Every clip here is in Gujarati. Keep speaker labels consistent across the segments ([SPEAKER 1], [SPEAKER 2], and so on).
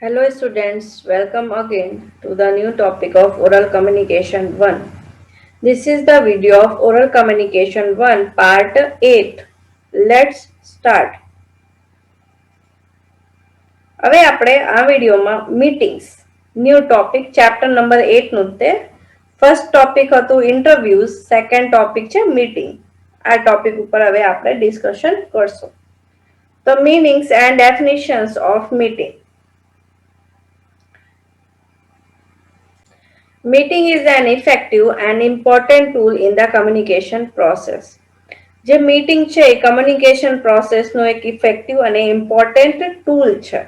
[SPEAKER 1] Hello students, welcome again to the new topic of oral communication 1. This is the video of oral communication 1 part 8. Let's start. હવે આપણે આ વિડિયોમાં meetings new topic chapter number 8 નું તે ફર્સ્ટ ટોપિક હતું ઇન્ટરવ્યુઝ સેકન્ડ ટોપિક છે મીટિંગ આ ટોપિક ઉપર હવે આપણે ડિસ્કશન કરશું તો meanings and definitions of meeting. Meeting is an effective and important tool in the communication process. જે મીટિંગ છે એ કમ્યુનિકેશન પ્રોસેસનો એક ઇફેક્ટિવ અને ઇમ્પોર્ટન્ટ ટૂલ છે.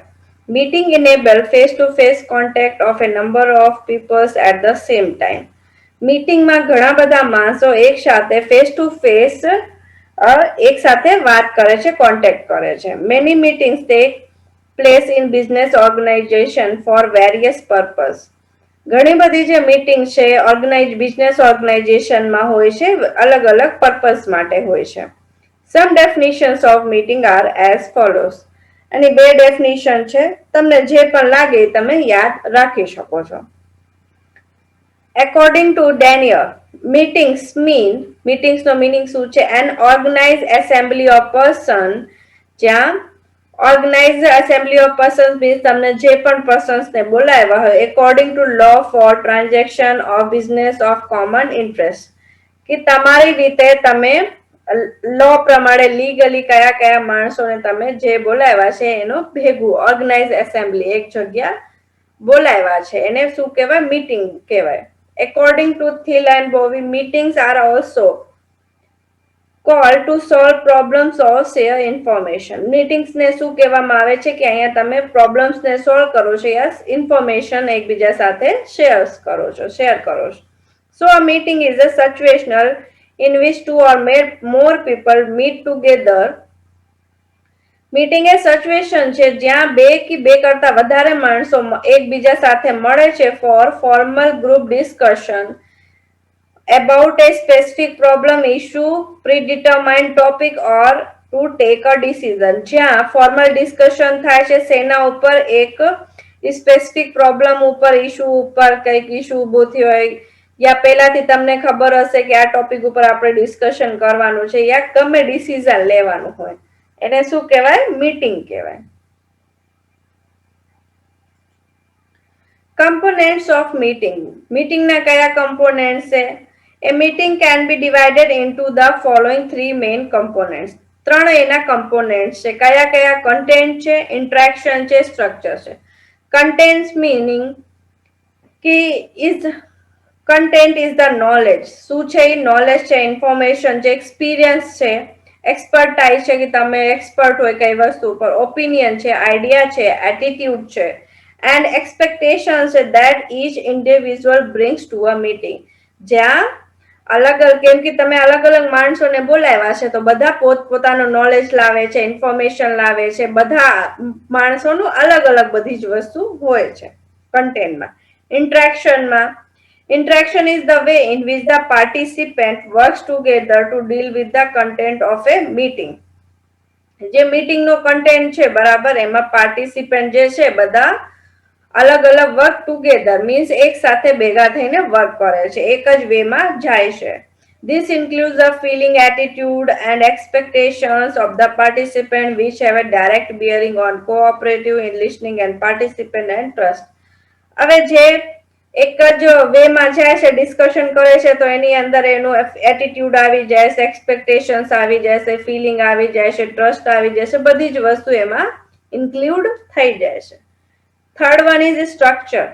[SPEAKER 1] Meeting enable face-to-face contact of a number of people at the same time. મીટિંગમાં ઘણા બધા માણસો એક સાથે ફેસ ટુ ફેસ એક સાથે વાત કરે છે, કોન્ટેક્ટ કરે છે. Many meetings take place in business organization for various purpose. ઘણી બધી જે મીટિંગ છે બિઝનેસ ઓર્ગેનાઇઝેશનમાં હોય છે, અલગ અલગ પર્પસ માટે હોય છે. Some definitions of meeting are as follows. અને બે ડેફિનિશન છે, તમને જે પણ લાગે તમે યાદ રાખી શકો છો. According to Daniel, મીટિંગ્સનો મીનિંગ શું છે? An organise assembly of person, જ્યાં organise assembly of persons means તમને જે પણ પર્સન્સને બોલાવ્યા હોય according to law for transaction of business of common interest, કે તમારી રીતે તમે લો પ્રમાણે લીગલી કયા કયા માણસોને તમે જે બોલાવ્યા છે એનો ભેગું ઓર્ગેનાઇઝ એસેમ્બલી એક જગ્યા બોલાવ્યા છે એને શું કહેવાય? મીટિંગ કહેવાય. According to Thiel and Bovey, meetings are also call to solve problems or share information. Meetings ને શું કહેવામાં આવે છે કે અહીંયા તમે પ્રોબ્લેમ્સ ને સોલ્વ કરો છો યા ઇન્ફોર્મેશન એકબીજા સાથે શેર કરો છો. So a meeting is a situational in which two or more people meet together. Meeting એ સિચ્યુએશન છે જ્યાં બે કે બે કરતા વધારે માણસો એકબીજા સાથે મળે છે for formal group discussion about a specific problem, issue, predetermined topic or to take a decision. જ્યાં ફોર્મલ ડિસ્કશન થાય છે સેના ઉપર? એક સ્પેસિફિક પ્રોબ્લેમ ઉપર, ઇશ્યુ ઉપર, કઈક ઇશ્યુ ઉભો થયો હોય યા પહેલાથી તમને ખબર હશે કે આ ટોપિક ઉપર આપણે ડિસ્કશન કરવાનું છે યા ગમે ડિસિઝન લેવાનું હોય એને શું કહેવાય? મીટિંગ કહેવાય. Components of meeting. મીટિંગના કયા કમ્પોનેન્ટ્સ છે? A meeting can be divided into the following three main components. ત્રણ એના કમ્પોનેન્ટ્સ છે. કયા કયા? કન્ટેન્ટ છે, ઇન્ટરેક્શન છે, સ્ટ્રક્ચર છે. કન્ટેન્ટ્સ મીનિંગ કે કન્ટેન્ટ ઇઝ ધ નોલેજ. શું છે? એ નોલેજ છે, ઇન્ફોર્મેશન છે, એક્સપિરિયન્સ છે, એક્સપર્ટાઇઝ છે કે તમે એક્સપર્ટ હોય કઈ વસ્તુ ઉપર, ઓપિનિયન છે, આઈડિયા છે, એટીટ્યુડ છે, and expectations that each individual brings to a meeting. જ્યાં અલગ કેમ કે તમે અલગ અલગ માણસોને બોલાવ્યા છે તો બધા પોતાનું નોલેજ લાવે છે, ઇન્ફોર્મેશન લાવે છે. બધા માણસોનું અલગ અલગ બધી જ વસ્તુ હોય છે કન્ટેન્ટમાં. Interaction is the way in which the participant works together to deal with the content of a meeting. જે મીટિંગનો કન્ટેન્ટ છે બરાબર, એમાં પાર્ટિસિપન્ટ જે છે બધા અલગ અલગ વર્ક ટુગેધર મીન્સ એક સાથે ભેગા થઈને વર્ક કરે છે, એક જ વેમાં જાય છે. This includes the feeling, attitude and expectations of the participant which have a direct bearing on cooperative in listening and participant and trust. હવે જે એક જ વેમાં જાય છે, ડિસ્કશન કરે છે તો એની અંદર એનું એટીટ્યુડ આવી જાય છે, એક્સપેક્ટેશન્સ આવી જાય છે, ફિલિંગ આવી જાય છે, ટ્રસ્ટ આવી જાય છે, બધી જ વસ્તુ એમાં ઇન્ક્લુડ થઈ જાય છે. Third one is structure.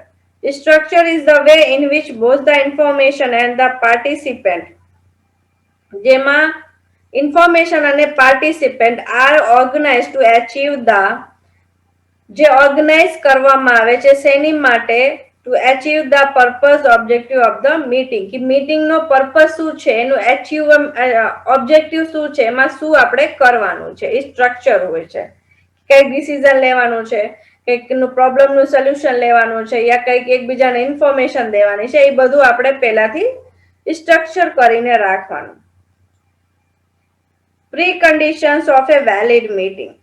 [SPEAKER 1] Structure is the way in which both the information and the participant, જેમાં information અને participant are organized to achieve the, જે ઓર્ગેનાઇઝ કરવામાં આવે છે શેની માટે? To achieve the purpose objective of the meeting, કે મીટિંગનો પર્પઝ શું છે, એનું ઓબ્જેક્ટિવ શું છે, એમાં શું આપણે કરવાનું છે, એ સ્ટ્રક્ચર હોય છે. કઈક ડિસિઝન લેવાનું છે, કંઈકનું પ્રોબ્લેમનું સોલ્યુશન લેવાનું છે યા કંઈક એકબીજાને ઇન્ફોર્મેશન દેવાની છે, એ બધું આપણે પહેલાથી સ્ટ્રક્ચર કરીને રાખવાનું. Pre conditions of A valid meeting.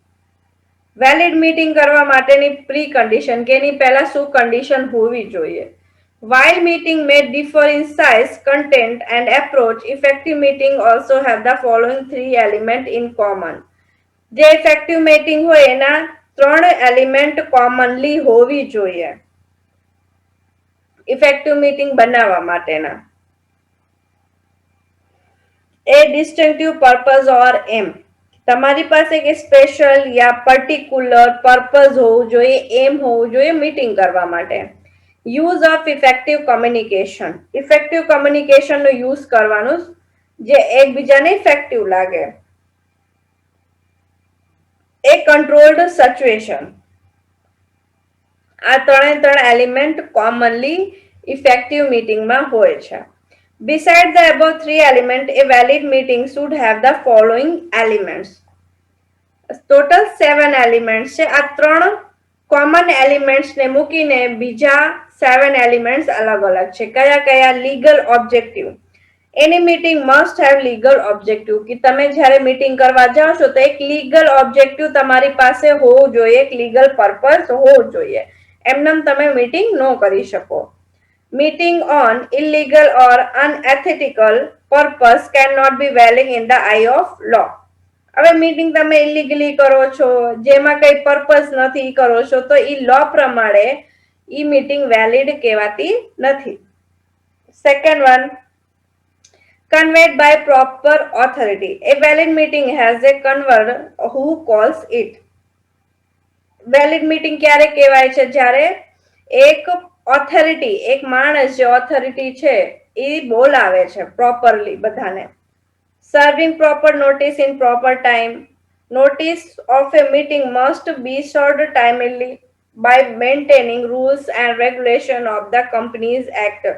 [SPEAKER 1] Valid meeting કરવા માટેની પ્રી કન્ડિશન કે એની પહેલા શું કન્ડિશન હોવી જોઈએ. While meeting may differ in size, content and approach, effective meeting also have the following three elements in common. જે ઇફેક્ટિવ મીટિંગ હોય એના ત્રણ એલિમેન્ટ કોમનલી હોવી જોઈએ ઇફેક્ટિવ મીટિંગ બનાવવા માટેના. એ ડિસ્ટિંક્ટિવ પર્પઝ ઓર એમ, તમારી પાસે કે સ્પેશિયલ યા પર્ટિક્યુલર પર્પઝ હોવું જોઈએ, એમ હોવું જોઈએ મીટિંગ કરવા માટે. Use of effective communication, effective communication નો યુઝ કરવાનું જે એકબીજાને ઇફેક્ટિવ લાગે. એ કંટ્રોલ્ડ સિચ્યુએશન, આ ત્રણ એલિમેન્ટ કોમનલી ઇફેક્ટિવ મીટિંગમાં હોય છે. Besides the above three elements, a valid meeting should have the following elements. Total 7 elements છે. આ ત્રણ કોમન એલિમેન્ટ્સ ને મૂકીને બીજા 7 એલિમેન્ટ્સ અલગ અલગ છે. કયા કયા? Legal objective, any meeting must have legal objective, કે તમે જ્યારે મીટિંગ કરવા જાઓ છો તો એક લીગલ ઓબ્જેક્ટિવ તમારી પાસે હોવું જોઈએ, એક લીગલ પર્પઝ હોવું જોઈએ. એમનેમ તમે મીટિંગ ન કરી શકો. Meeting on illegal or unethical purpose cannot be valid in the eye of law. હવે મીટિંગ તમે ઇલીગલી કરો છો, જેમાં કઈ પર્પઝ નથી કરો છો, તો ઈ લો પ્રમાણે ઈ મીટિંગ વેલિડ કહેવાતી નથી. Second one, conveyed by proper authority. A valid meeting has a convener who calls it. Valid meeting ક્યારે કહેવાય છે? જ્યારે એક ઓથોરિટી, એક માણસ જે ઓથોરિટી છે એ બોલાવે છે પ્રોપરલી બધાને. Serving proper notice in proper time. Notice of a meeting must be served timely by maintaining rules and regulation of the Companies Act.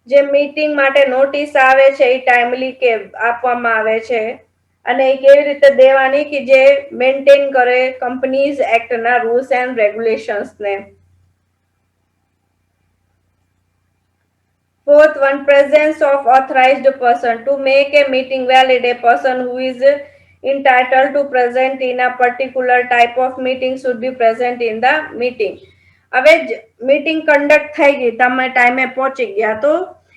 [SPEAKER 1] જે મીટિંગ માટે નોટિસ આવે છે એ ટાઈમલી કે આપવામાં આવે છે, અને એ કેવી રીતે દેવાની કે જે મેન્ટેન કરે કંપનીઝ એક્ટ ના રૂલ્સ એન્ડ રેગ્યુલેશન્સ ને. Fourth one, presence of authorized person. To make a meeting valid, a person who is entitled to present in a particular type of meeting should be present in the meeting. હવે મીટિંગ કન્ડક્ટ થઈ ગઈ, તમે ટાઈમે પહોંચી ગયા, તો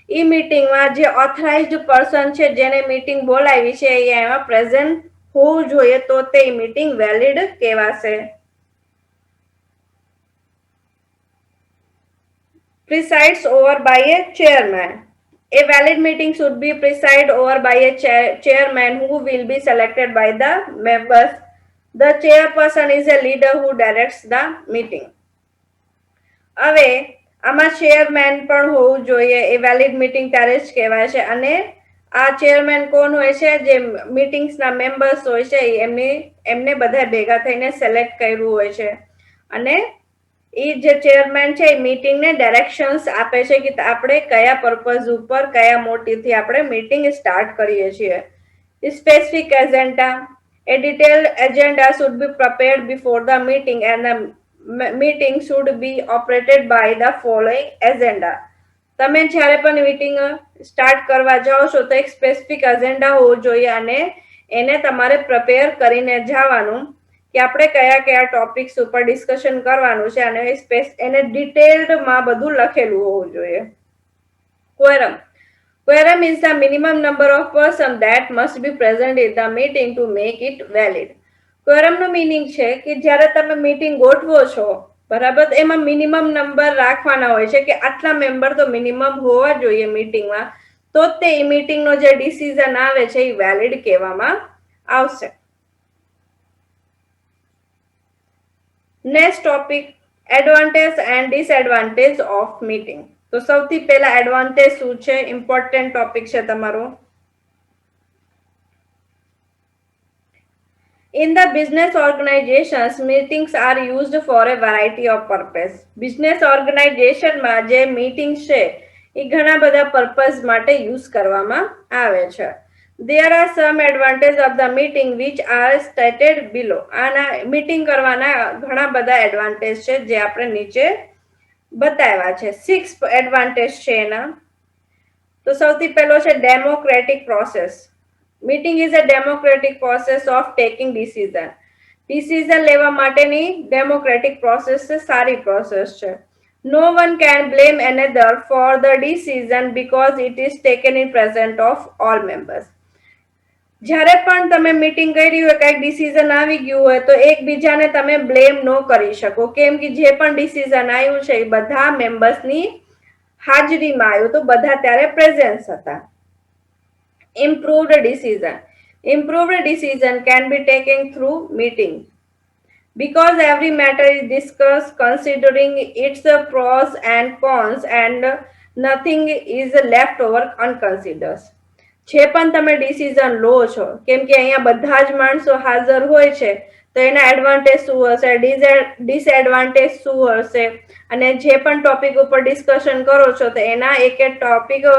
[SPEAKER 1] ઈ મીટિંગમાં જે ઓથરાઇઝ્ડ પર્સન છે જેને મીટિંગ બોલાવી છે એ એમાં પ્રેઝન્ટ હોવું જોઈએ, તો તે મીટિંગ વેલિડ કહેવાશે. Presides over by a chairman. A valid meeting should be presided over by a chairman who will be selected by the members. The chairperson is a leader who directs the meeting. હવે આમાં ચેરમેન પણ હોવું જોઈએ, એ વેલિડ મીટિંગ ત્યારે જ કહેવાય છે. અને આ ચેરમેન કોણ હોય છે? જે મીટિંગ્સના મેમ્બર્સ હોય છે એમને બધા ભેગા થઈને સિલેક્ટ કર્યું હોય છે, અને એ જે ચેરમેન છે એ મીટિંગને ડાયરેક્શન્સ આપે છે કે આપણે કયા પર્પઝ ઉપર કયા મોટિવથી આપણે મીટિંગ સ્ટાર્ટ કરીએ છીએ. Specific agenda. A detailed agenda should be prepared before the meeting and the meeting should be operated by the following agenda. તમે જ્યારે પણ મીટિંગ સ્ટાર્ટ કરવા જાઓ છો તો એક સ્પેસિફિક એજન્ડા હોવો જોઈએ, અને એને તમારે પ્રિપેર કરીને જવાનું કે આપણે કયા કયા ટોપિક્સ ઉપર ડિસ્કશન કરવાનું છે, અને એને ડિટેલ્ડમાં બધું લખેલું હોવું જોઈએ. Quorum. Quorum is the minimum number of persons that must be present in the meeting to make it valid. Quorum નો મીનિંગ છે કે જ્યારે તમે મીટિંગ ગોઠવો છો, બરાબર, એમાં મિનિમમ નંબર રાખવાના હોય છે કે આટલા મેમ્બર તો મિનિમમ હોવા જોઈએ મીટિંગમાં, તો તે મીટિંગનો જે ડિસિઝન આવે છે એ વેલિડ કહેવામાં આવશે. Next topic, advantage and disadvantage of meeting. તો સૌથી પહેલા એડવાન્ટેજ શું છે? ઇમ્પોર્ટન્ટ ટોપિક છે તમારો. In the business organizations, meetings are used for a variety of purpose. Business organization માં જે meetings છે એ ઘણા બધા purpose માટે use કરવામાં આવે છે. There are some advantages of the meeting which are stated below. આના meeting કરવાના ઘણા બધા advantage છે જે આપણે નીચે બતાવ્યા છે. 6 advantage છે એના. તો સૌથી પહેલો છે democratic process. Meeting is a democratic process of taking decision. Decision લેવા માટેની ડેમોક્રેટિક પ્રોસેસ છે, સારી પ્રોસેસ છે. No one can blame another for the decision because it is taken in presence of all members. જ્યારે પણ તમે મીટિંગ કરી હોય, કઈક ડિસિઝન આવી ગયું હોય તો એકબીજાને તમે બ્લેમ ન કરી શકો, કેમ કે જે પણ ડિસિઝન આવ્યું છે એ બધા મેમ્બર્સની હાજરીમાં આવ્યું તો બધા ત્યારે પ્રેઝન્ટ હતા. Improved decision. Improved decision can be taken through meeting because every matter is discussed considering its pros and cons and nothing is left over unconsidered. જે પણ તમે ડિસિઝન લો છો, કેમ કે અહીંયા બધા જ માણસો હાજર હોય છે તો એના એડવાન્ટેજ શું હશે, ડિસએડવાન્ટેજ શું હશે, અને જે પણ ટોપિક ઉપર ડિસ્કશન કરો છો તો એના એક એક ટોપિક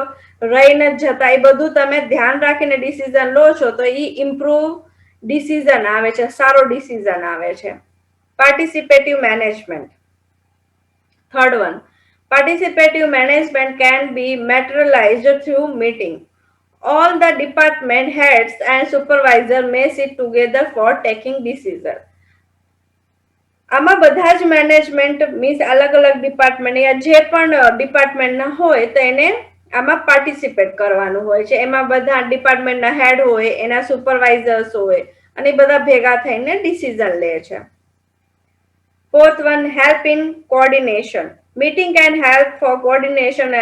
[SPEAKER 1] રહીને જતા એ બધું તમે ધ્યાન રાખીને ડિસિઝન લો છો તો એ ઇમ્પ્રુવ ડિસિઝન આવે છે, સારો ડિસિઝન આવે છે. Participative management. Third one, participative management can be materialized through meeting. All the department heads and supervisor may sit together for taking decision. આમાં બધા જ મેનેજમેન્ટ મીન્સ અલગ અલગ ડિપાર્ટમેન્ટ યા જે પણ ડિપાર્ટમેન્ટના હોય તો એને આમાં પાર્ટિસિપેટ કરવાનું હોય છે. એમાં બધા ડિપાર્ટમેન્ટના હેડ હોય, એના સુપરવાઇઝર્સ હોય અને બધા ભેગા થઈને ડિસિઝન લે છે. Fourth one, help in coordination. Meeting can help for coordination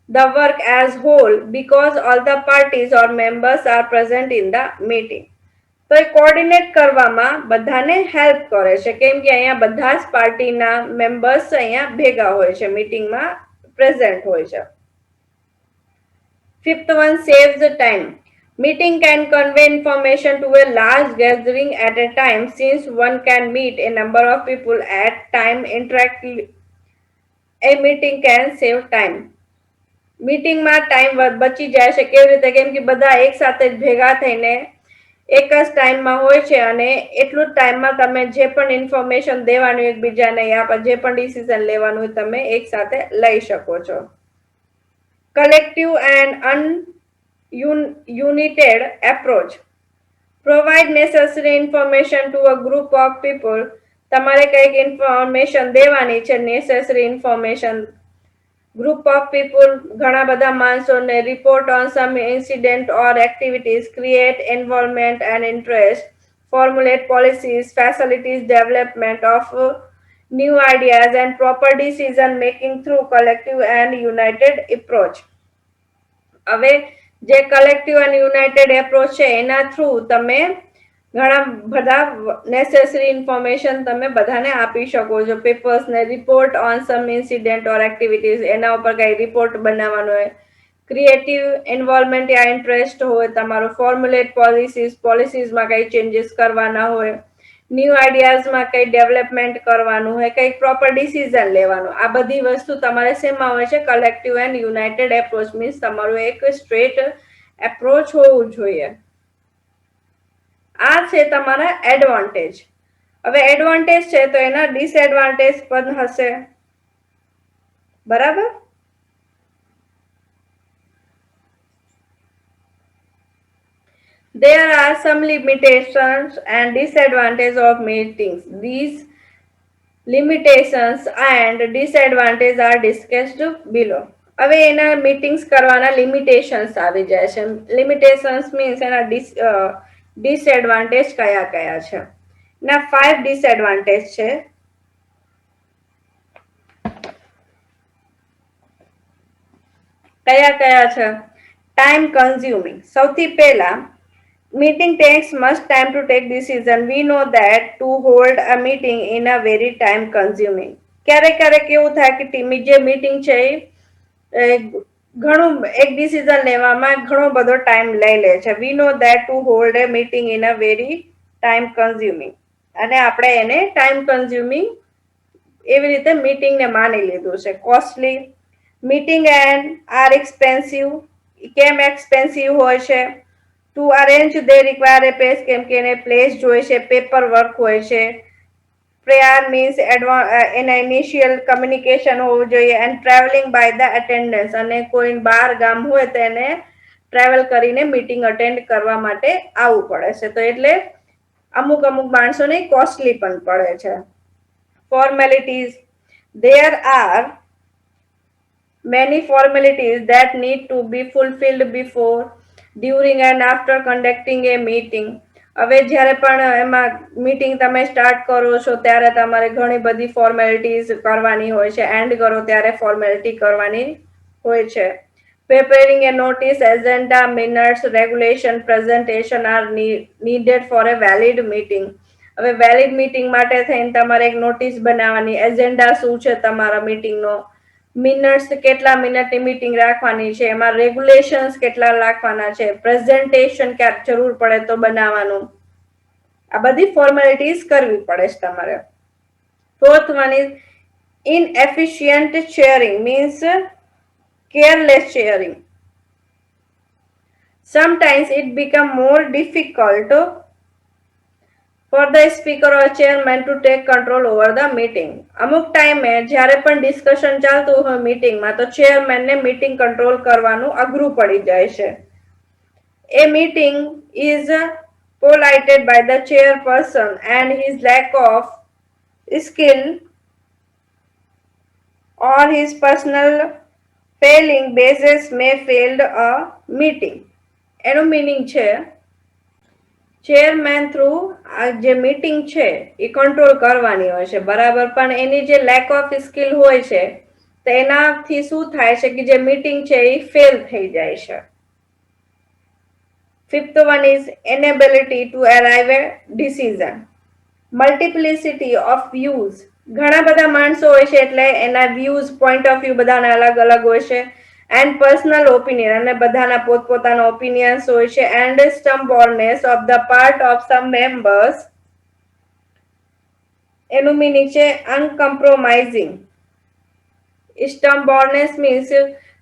[SPEAKER 1] the work as whole because all the parties or members are present in the meeting. તો એ કોર્ડિનેટ કરવામાં બધાને હેલ્પ કરે છે, કેમ કે અહીંયા બધા જ પાર્ટીના મેમ્બર્સ અહીંયા ભેગા હોય છે, મીટિંગમાં પ્રેઝન્ટ હોય છે. Fifth one, saves the time. Meeting can convey information to a large gathering at a time since one can meet a number of people at time interactively. A meeting can save time. મીટિંગમાં ટાઈમ બચી જાય છે, કેવી રીતે, કેમ કે બધા એક સાથે ભેગા થઈને એક જ ટાઈમમાં હોય છે અને એટલું જ ટાઈમમાં તમે જે પણ ઇન્ફોર્મેશન દેવાનું એકબીજાને યા જે પણ ડિસિઝન લેવાનું હોય તમે એક સાથે લઈ શકો છો. Collective and ununited approach. Provide necessary information to a group of people. તમારે કઈક ઇન્ફોર્મેશન દેવાની છે, necessary information. Group of people, ઘણા બધા માણસોને report on some incident or activities, create involvement and interest, formulate policies, facilities development of new ideas and proper decision making through collective and united approach. હવે જે કલેક્ટિવ અને યુનાઇટેડ એપ્રોચ છે એના થ્રુ તમે ઘણા બધા નેસેસરી ઇન્ફોર્મેશન તમે બધાને આપી શકો છો. પેપર્સ ને report on some incident or activities, એના ઉપર કઈ રિપોર્ટ બનાવવાનો હોય. ક્રિએટિવ ઇન્વોલ્વમેન્ટ યા ઇન્ટરેસ્ટ હોય તમારો. ફોર્મ્યુલેટ પોલિસીઝમાં કઈ ચેન્જીસ કરવાના હોય. ન્યૂ આઈડિયાઝમાં કઈ ડેવલપમેન્ટ કરવાનું હોય, કઈક પ્રોપર ડિસિઝન લેવાનું. આ બધી વસ્તુ તમારે શેમાં હોય છે, collective and United approach means તમારું એક સ્ટ્રેટ એપ્રોચ હોવું જોઈએ. આ છે તમારા એડવાન્ટેજ. હવે એડવાન્ટેજ છે તો એના ડિસએડવાન્ટેજ પણ હશે, બરાબર. There are some limitations and disadvantages of meetings. These limitations and disadvantages are discussed below. હવે એના મીટિંગ્સ કરવાના લિમિટેશન્સ આવી જાય છે. લિમિટેશન્સ મીન્સ એના ડિસએડવાન્ટેજ કયા કયા છે. ના 5 ડિસએડવાન્ટેજ છે. કયા કયા છે? Time consuming. સૌથી પહેલા, meeting takes much time to take decision. We know that to hold a meeting in a very time consuming. ક્યારેક ક્યારેક એવું થાય કે જે મીટિંગ છે ઘણું એક ડિસિઝન લેવામાં ઘણો બધો ટાઈમ લઈ લે છે. We know that to hold a meeting in a very time consuming, અને આપણે એને ટાઈમ કન્ઝ્યુમિંગ એવી રીતે મીટિંગને માની લીધું છે. Costly. Meeting and are expensive. કેમ એક્સપેન્સિવ હોય છે? To arrange they require a place, કેમ કે એને પ્લેસ જોઈએ છે, પેપર વર્ક હોય છે. પ્રેયર મીન્સ એના ઇનિશિયલ કમ્યુનિકેશન હોવું જોઈએ. And travelling by the attendance, અને કોઈ બહાર ગામ હોય તો એને ટ્રાવેલ કરીને મીટિંગ અટેન્ડ કરવા માટે આવવું પડે છે. તો એટલે અમુક અમુક માણસોને કોસ્ટલી પણ પડે છે. formalities, there are many formalities that need to be fulfilled before, during and after conducting a meeting. હવે જ્યારે પણ એમાં મીટિંગ તમે સ્ટાર્ટ કરો છો ત્યારે તમારે ઘણી બધી ફોર્મેલિટીઝ કરવાની હોય છે, એન્ડ કરો ત્યારે ફોર્મેલિટી કરવાની હોય છે. Preparing a notice, agenda, minutes, regulation, presentation are needed for a valid meeting. હવે વેલિડ મીટિંગ માટે થઈને તમારે એક નોટિસ બનાવવાની, એજન્ડા શું છે તમારા મીટિંગનો, મિનિટ્સ કેટલા મિનિટની મીટિંગ રાખવાની છે, એમાં રેગ્યુલેશન્સ કેટલા રાખવાના છે, પ્રેઝન્ટેશન ક્યાંક જરૂર પડે તો બનાવવાનું. આ બધી ફોર્મેલિટીઝ કરવી પડે છે તમારે. Fourth one is inefficient sharing, means careless sharing. Sometimes it become more difficult for the speaker or chairman to take control over the meeting. અમુક ટાઈમે જ્યારે પણ ડિસ્કશન ચાલતું હોય મીટિંગમાં તો ચેરમેન ને મીટિંગ કંટ્રોલ કરવાનું અઘરું પડી જાય છે. A meeting is pollited by the chairperson and his lack of skill or his personal failing basis may failed a meeting. એનું મીનિંગ છે ચેરમેન થ્રુ આ જે મીટિંગ છે એ કંટ્રોલ કરવાની હોય છે બરાબર, પણ એની જે લેક ઓફ સ્કિલ હોય છે તો એનાથી શું થાય છે કે જે મીટિંગ છે એ ફેલ થઈ જાય છે. Fifth one is inability to arrive at decision. Multiplicity of views, ઘણા બધા માણસો હોય છે એટલે એના વ્યૂઝ પોઈન્ટ ઓફ વ્યૂ બધાના અલગ અલગ હોય છે, એન્ડ પર્સનલ ઓપિનિયન, અને બધાના પોતપોતાના ઓપિનિયન્સ હોય છે, and stubbornness of the part of some members. એનું મીનિંગ છે અનકમ્પ્રોમાઇઝિંગ. સ્ટમ્બોર્નેસ મીન્સ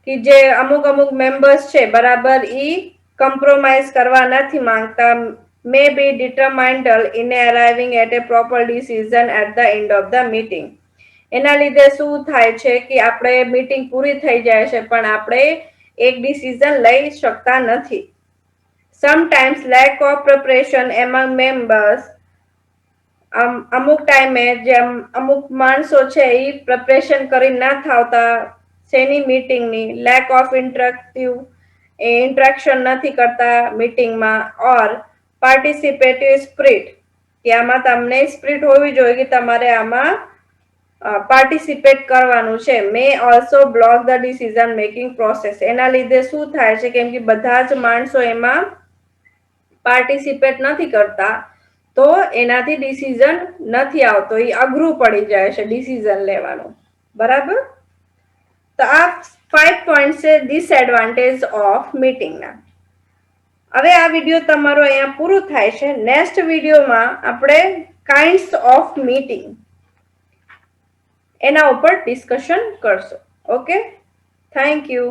[SPEAKER 1] કે જે અમુક અમુક મેમ્બર્સ છે બરાબર ઈ કમ્પ્રોમાઇઝ કરવા નથી માંગતા, may be determined in arriving at a proper decision at the end of the meeting. એના લીધે શું થાય છે કે આપણે મીટિંગ પૂરી થઈ જાય છે પણ આપણે એક ડિસિઝન લઈ શકતા નથી. Sometimes lack of preparation among members, અમુક ટાઈમે જે અમુક માણસો છે એ પ્રિપરેશન કરી ના થાવતા શેની મીટિંગની, લેક ઓફ ઇન્ટરેક્શન નથી કરતા મીટિંગમાં, ઓર પાર્ટિસિપેટિવ સ્પિરિટ, કે આમાં તમને સ્પિરિટ હોવી જોઈએ કે તમારે આમાં પાર્ટિસિપેટ કરવાનું છે. મે also block the decision making process. એના લીધે શું થાય છે કેમ કે બધા જ માણસો એમાં પાર્ટિસિપેટ નથી કરતા તો એનાથી ડિસિઝન નથી આવતો, એ અઘરું પડી જાય છે ડિસિઝન લેવાનું બરાબર. તો આ 5 પોઈન્ટ છે ડિસએડવાન્ટેજ ઓફ મીટિંગના. હવે આ વિડીયો તમારો અહીંયા પૂરું થાય છે. નેક્સ્ટ વિડીયોમાં આપણે કાઇન્ડ્સ ઓફ મીટિંગ એના ઉપર ડિસ્કશન કરશું. Okay, thank you.